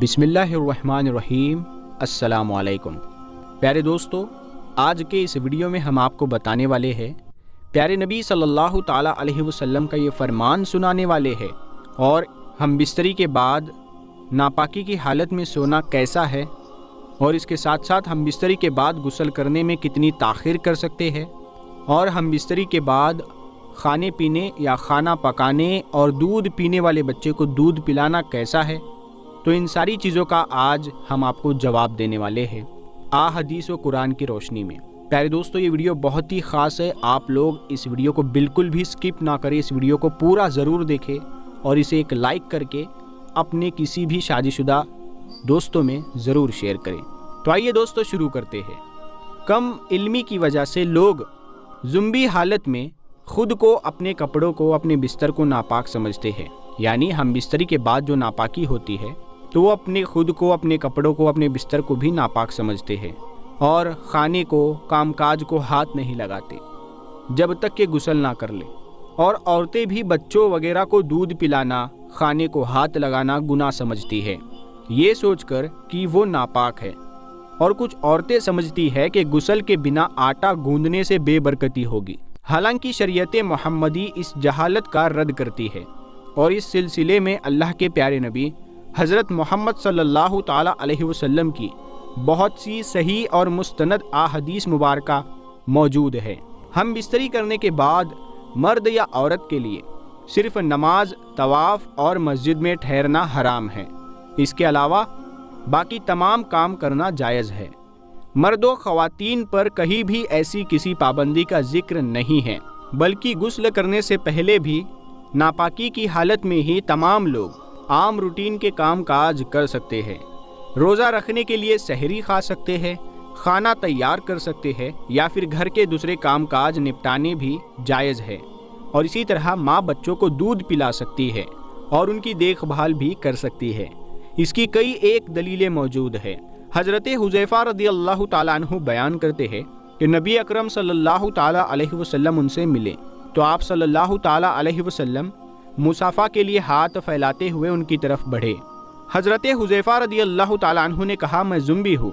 بسم اللہ الرحمن الرحیم۔ السلام علیکم پیارے دوستو، آج کے اس ویڈیو میں ہم آپ کو بتانے والے ہیں، پیارے نبی صلی اللہ تعالیٰ علیہ وسلم کا یہ فرمان سنانے والے ہیں، اور ہم بستری کے بعد ناپاکی کی حالت میں سونا کیسا ہے، اور اس کے ساتھ ساتھ ہم بستری کے بعد غسل کرنے میں کتنی تاخیر کر سکتے ہیں، اور ہم بستری کے بعد کھانے پینے یا کھانا پکانے اور دودھ پینے والے بچے کو دودھ پلانا کیسا ہے، تو ان ساری چیزوں کا آج ہم آپ کو جواب دینے والے ہیں حدیث و قرآن کی روشنی میں۔ پیارے دوستو، یہ ویڈیو بہت ہی خاص ہے، آپ لوگ اس ویڈیو کو بالکل بھی سکپ نہ کریں، اس ویڈیو کو پورا ضرور دیکھیں اور اسے ایک لائک کر کے اپنے کسی بھی شادی شدہ دوستوں میں ضرور شیئر کریں۔ تو آئیے دوستو شروع کرتے ہیں۔ کم علمی کی وجہ سے لوگ زمبی حالت میں خود کو، اپنے کپڑوں کو، اپنے بستر کو ناپاک سمجھتے ہیں، یعنی ہم بستری کے بعد جو ناپاکی ہوتی ہے تو وہ اپنے خود کو، اپنے کپڑوں کو، اپنے بستر کو بھی ناپاک سمجھتے ہیں، اور کھانے کو، کام کاج کو ہاتھ نہیں لگاتے جب تک کہ غسل نہ کر لے، اور عورتیں بھی بچوں وغیرہ کو دودھ پلانا، کھانے کو ہاتھ لگانا گناہ سمجھتی ہے، یہ سوچ کر کہ وہ ناپاک ہے، اور کچھ عورتیں سمجھتی ہے کہ غسل کے بنا آٹا گوندنے سے بے برکتی ہوگی، حالانکہ شریعت محمدی اس جہالت کا رد کرتی ہے، اور اس سلسلے میں اللہ کے پیارے نبی حضرت محمد صلی اللہ تعالیٰ علیہ وسلم کی بہت سی صحیح اور مستند احادیث مبارکہ موجود ہے۔ ہم بستری کرنے کے بعد مرد یا عورت کے لیے صرف نماز، طواف اور مسجد میں ٹھہرنا حرام ہے، اس کے علاوہ باقی تمام کام کرنا جائز ہے۔ مرد و خواتین پر کہیں بھی ایسی کسی پابندی کا ذکر نہیں ہے، بلکہ غسل کرنے سے پہلے بھی ناپاکی کی حالت میں ہی تمام لوگ عام روٹین کے کام کاج کر سکتے ہیں، روزہ رکھنے کے لیے سحری کھا سکتے ہیں، کھانا تیار کر سکتے ہیں، یا پھر گھر کے دوسرے کام کاج نپٹانے بھی جائز ہے، اور اسی طرح ماں بچوں کو دودھ پلا سکتی ہے اور ان کی دیکھ بھال بھی کر سکتی ہے۔ اس کی کئی ایک دلیلیں موجود ہیں۔ حضرت حذیفہ رضی اللہ تعالیٰ عنہ بیان کرتے ہیں کہ نبی اکرم صلی اللہ تعالیٰ علیہ وسلم ان سے ملے تو آپ صلی اللہ تعالیٰ علیہ وسلم مصافحہ کے لیے ہاتھ پھیلاتے ہوئے ان کی طرف بڑھے۔ حضرت حذیفہ رضی اللہ تعالیٰ عنہ نے کہا، میں زمبی ہوں۔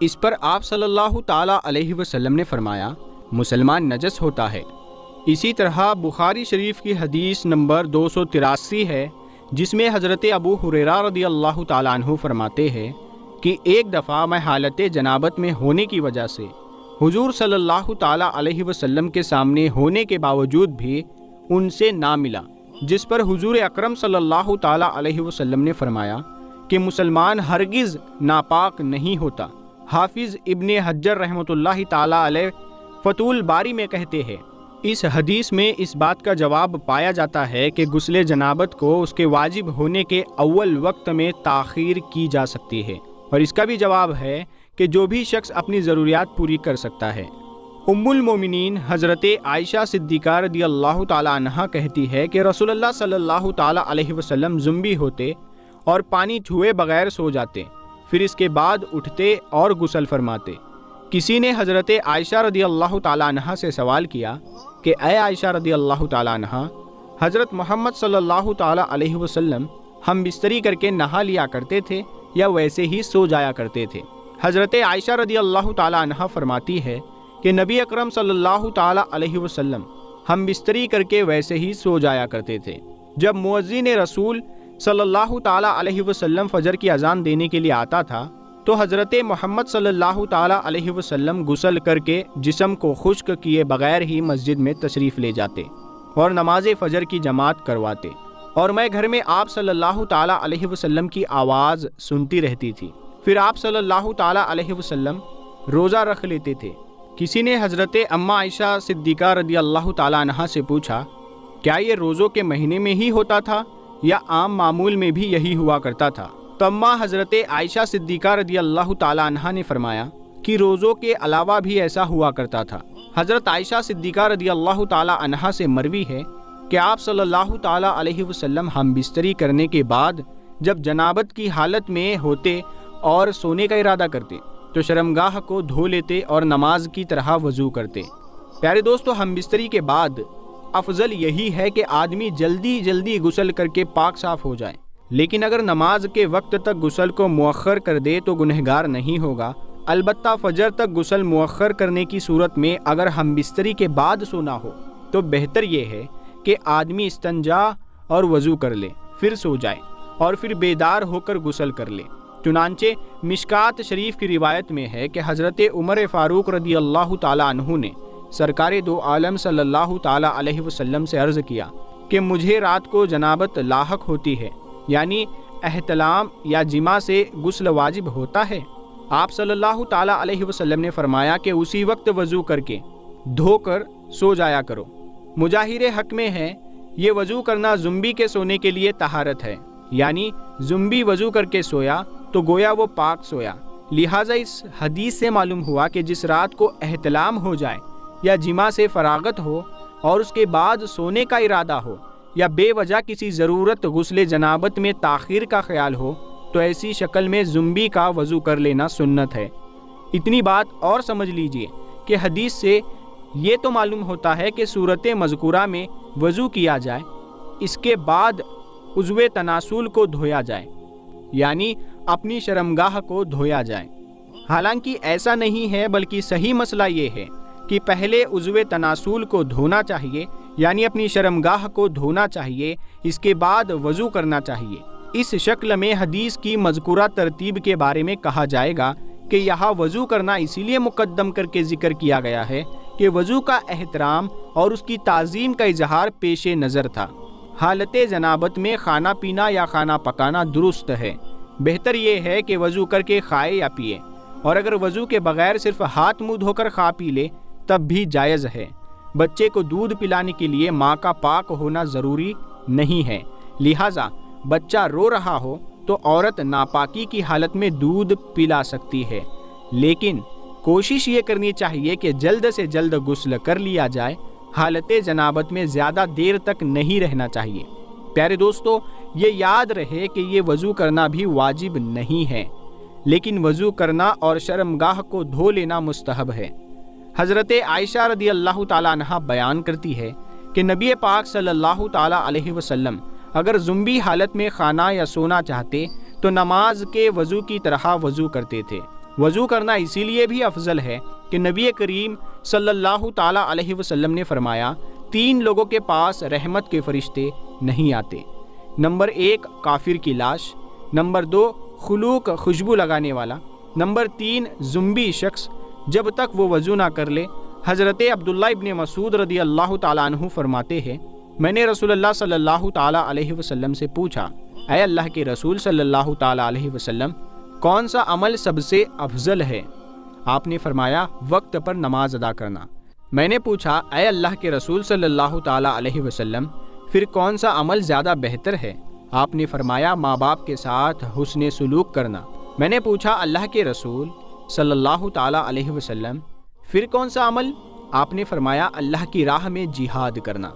اس پر آپ صلی اللہ تعالیٰ علیہ وسلم نے فرمایا، مسلمان نجس ہوتا ہے۔ اسی طرح بخاری شریف کی حدیث نمبر 283 ہے، جس میں حضرت ابو ہریرہ رضی اللہ تعالیٰ عنہ فرماتے ہیں کہ ایک دفعہ میں حالت جنابت میں ہونے کی وجہ سے حضور صلی اللہ تعالیٰ علیہ وسلم کے سامنے ہونے کے باوجود بھی ان سے نہ ملا، جس پر حضور اکرم صلی اللہ تعالیٰ علیہ وسلم نے فرمایا کہ مسلمان ہرگز ناپاک نہیں ہوتا۔ حافظ ابن حجر رحمۃ اللہ تعالیٰ علیہ فتح الباری میں کہتے ہیں، اس حدیث میں اس بات کا جواب پایا جاتا ہے کہ غسل جنابت کو اس کے واجب ہونے کے اول وقت میں تاخیر کی جا سکتی ہے، اور اس کا بھی جواب ہے کہ جو بھی شخص اپنی ضروریات پوری کر سکتا ہے۔ ام المومنین حضرت عائشہ صدیقہ رضی اللہ تعالیٰ عنہا کہتی ہے کہ رسول اللہ صلی اللہ تعالیٰ علیہ وسلم زمبی ہوتے اور پانی چھوئے بغیر سو جاتے، پھر اس کے بعد اٹھتے اور غسل فرماتے۔ کسی نے حضرت عائشہ رضی اللہ تعالیٰ عنہا سے سوال کیا کہ اے عائشہ رضی اللہ تعالیٰ عنہا، حضرت محمد صلی اللہ تعالیٰ علیہ وسلم ہم بستری کر کے نہا لیا کرتے تھے یا ویسے ہی سو جایا کرتے تھے؟ حضرت عائشہ رضی اللہ تعالیٰ عنہا فرماتی ہے کہ نبی اکرم صلی اللہ تعالیٰ علیہ وسلم ہم بستری کر کے ویسے ہی سو جایا کرتے تھے۔ جب مؤذن رسول صلی اللہ تعالیٰ علیہ وسلم فجر کی اذان دینے کے لیے آتا تھا تو حضرت محمد صلی اللہ تعالیٰ علیہ وسلم غسل کر کے جسم کو خشک کیے بغیر ہی مسجد میں تشریف لے جاتے اور نماز فجر کی جماعت کرواتے، اور میں گھر میں آپ صلی اللہ تعالیٰ علیہ وسلم کی آواز سنتی رہتی تھی۔ پھر آپ صلی اللہ تعالیٰ علیہ وسلم روزہ رکھ لیتے تھے۔ کسی نے حضرت اماں عائشہ صدیقہ رضی اللہ تعالیٰ عنہا سے پوچھا، کیا یہ روزوں کے مہینے میں ہی ہوتا تھا یا عام معمول میں بھی یہی ہوا کرتا تھا؟ تو اماں حضرت عائشہ صدیقہ رضی اللہ تعالیٰ عنہا نے فرمایا کہ روزوں کے علاوہ بھی ایسا ہوا کرتا تھا۔ حضرت عائشہ صدیقہ رضی اللہ تعالیٰ عنہا سے مروی ہے کہ آپ صلی اللہ تعالیٰ علیہ وسلم ہم بستری کرنے کے بعد جب جنابت کی حالت میں ہوتے اور سونے کا ارادہ کرتے تو شرمگاہ کو دھو لیتے اور نماز کی طرح وضو کرتے۔ پیارے دوستو، ہم بستری کے بعد افضل یہی ہے کہ آدمی جلدی غسل کر کے پاک صاف ہو جائے، لیکن اگر نماز کے وقت تک غسل کو مؤخر کر دے تو گنہگار نہیں ہوگا۔ البتہ فجر تک غسل مؤخر کرنے کی صورت میں اگر ہم بستری کے بعد سونا ہو تو بہتر یہ ہے کہ آدمی استنجا اور وضو کر لے، پھر سو جائے اور پھر بیدار ہو کر غسل کر لے۔ چنانچہ مشکات شریف کی روایت میں ہے کہ حضرت عمر فاروق رضی اللہ تعالیٰ عنہ نے سرکار دو عالم صلی اللہ تعالیٰ علیہ وسلم سے عرض کیا کہ مجھے رات کو جنابت لاحق ہوتی ہے، یعنی احتلام یا جماع سے غسل واجب ہوتا ہے؟ آپ صلی اللہ تعالیٰ علیہ وسلم نے فرمایا کہ اسی وقت وضو کر کے دھو کر سو جایا کرو۔ مجاہر حق میں ہے یہ وضو کرنا زمبی کے سونے کے لیے طہارت ہے، یعنی زمبی وضو کر کے سویا تو گویا وہ پاک سویا۔ لہٰذا اس حدیث سے معلوم ہوا کہ جس رات کو احتلام ہو جائے یا جماع سے فراغت ہو اور اس کے بعد سونے کا ارادہ ہو یا بے وجہ کسی ضرورت غسل جنابت میں تاخیر کا خیال ہو تو ایسی شکل میں زمبی کا وضو کر لینا سنت ہے۔ اتنی بات اور سمجھ لیجئے کہ حدیث سے یہ تو معلوم ہوتا ہے کہ صورت مذکورہ میں وضو کیا جائے، اس کے بعد عضو تناسل کو دھویا جائے، یعنی اپنی شرمگاہ کو دھویا جائے۔ حالانکہ ایسا نہیں ہے، بلکہ صحیح مسئلہ یہ ہے کہ پہلے عضو تناسل کو دھونا چاہیے، یعنی اپنی شرمگاہ کو دھونا چاہیے، اس کے بعد وضو کرنا چاہیے۔ اس شکل میں حدیث کی مذکورہ ترتیب کے بارے میں کہا جائے گا کہ یہاں وضو کرنا اسی لیے مقدم کر کے ذکر کیا گیا ہے کہ وضو کا احترام اور اس کی تعظیم کا اظہار پیش نظر تھا۔ حالت جنابت میں کھانا پینا یا کھانا پکانا درست ہے، بہتر یہ ہے کہ وضو کر کے کھائے یا پیے، اور اگر وضو کے بغیر صرف ہاتھ منہ دھو کر کھا پی لے تب بھی جائز ہے۔ بچے کو دودھ پلانے کے لیے ماں کا پاک ہونا ضروری نہیں ہے، لہٰذا بچہ رو رہا ہو تو عورت ناپاکی کی حالت میں دودھ پلا سکتی ہے، لیکن کوشش یہ کرنی چاہیے کہ جلد سے جلد غسل کر لیا جائے۔ حالت جنابت میں زیادہ دیر تک نہیں رہنا چاہیے۔ پیارے دوستو، یہ یاد رہے کہ یہ وضو کرنا بھی واجب نہیں ہے، لیکن وضو کرنا اور شرمگاہ کو دھو لینا مستحب ہے۔ حضرت عائشہ رضی اللہ تعالیٰ عنہا بیان کرتی ہے کہ نبی پاک صلی اللہ تعالیٰ علیہ وسلم اگر زمبی حالت میں کھانا یا سونا چاہتے تو نماز کے وضو کی طرح وضو کرتے تھے۔ وضو کرنا اسی لیے بھی افضل ہے کہ نبی کریم صلی اللہ تعالیٰ علیہ وسلم نے فرمایا، 3 لوگوں کے پاس رحمت کے فرشتے نہیں آتے۔ نمبر 1 کافر کی لاش، نمبر 2 خلوق خوشبو لگانے والا، نمبر 3 زمبی شخص جب تک وہ وضو نہ کر لے۔ حضرت عبداللہ ابن مسعود رضی اللہ تعالیٰ عنہ فرماتے ہیں، میں نے رسول اللہ صلی اللہ تعالیٰ علیہ وسلم سے پوچھا، اے اللہ کے رسول صلی اللہ تعالیٰ علیہ وسلم، کون سا عمل سب سے افضل ہے؟ آپ نے فرمایا، وقت پر نماز ادا کرنا۔ میں نے پوچھا، اے اللہ کے رسول صلی اللہ تعالیٰ علیہ وسلم، پھر کون سا عمل زیادہ بہتر ہے؟ آپ نے فرمایا، ماں باپ کے ساتھ حسن سلوک کرنا۔ میں نے پوچھا، اللہ کے رسول صلی اللہ تعالیٰ علیہ وسلم، پھر کون سا عمل؟ آپ نے فرمایا، اللہ کی راہ میں جہاد کرنا۔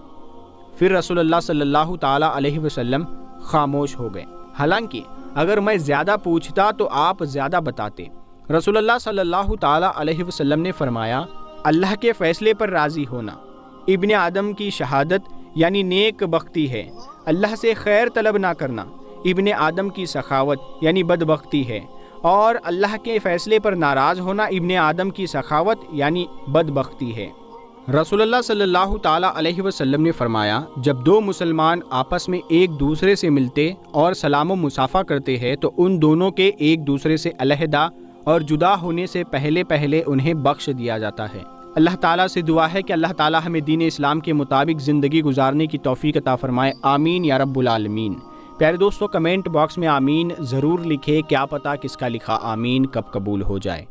پھر رسول اللہ صلی اللہ تعالیٰ علیہ وسلم خاموش ہو گئے۔ حالانکہ اگر میں زیادہ پوچھتا تو آپ زیادہ بتاتے۔ رسول اللہ صلی اللہ تعالیٰ علیہ وسلم نے فرمایا، اللہ کے فیصلے پر راضی ہونا ابن آدم کی شہادت یعنی نیک بختی ہے، اللہ سے خیر طلب نہ کرنا ابن آدم کی سخاوت یعنی بدبختی ہے، اور اللہ کے فیصلے پر ناراض ہونا ابن آدم کی سخاوت یعنی بدبختی ہے۔ رسول اللہ صلی اللہ تعالیٰ علیہ وسلم نے فرمایا، جب 2 مسلمان آپس میں ایک دوسرے سے ملتے اور سلام و مصافحہ کرتے ہیں تو ان دونوں کے ایک دوسرے سے علیحدہ اور جدا ہونے سے پہلے انہیں بخش دیا جاتا ہے۔ اللہ تعالیٰ سے دعا ہے کہ اللہ تعالیٰ ہمیں دین اسلام کے مطابق زندگی گزارنے کی توفیق عطا فرمائے، آمین یا رب العالمین۔ پیارے دوستو، کمنٹ باکس میں آمین ضرور لکھے، کیا پتہ کس کا لکھا آمین کب قبول ہو جائے۔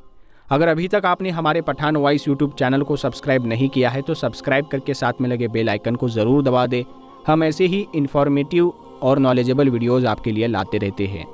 اگر ابھی تک آپ نے ہمارے پٹھان وائس یوٹیوب چینل کو سبسکرائب نہیں کیا ہے تو سبسکرائب کر کے ساتھ میں لگے بیل آئیکن کو ضرور دبا دیں۔ ہم ایسے ہی انفارمیٹیو اور نالجبل ویڈیوز آپ کے لیے لاتے رہتے ہیں۔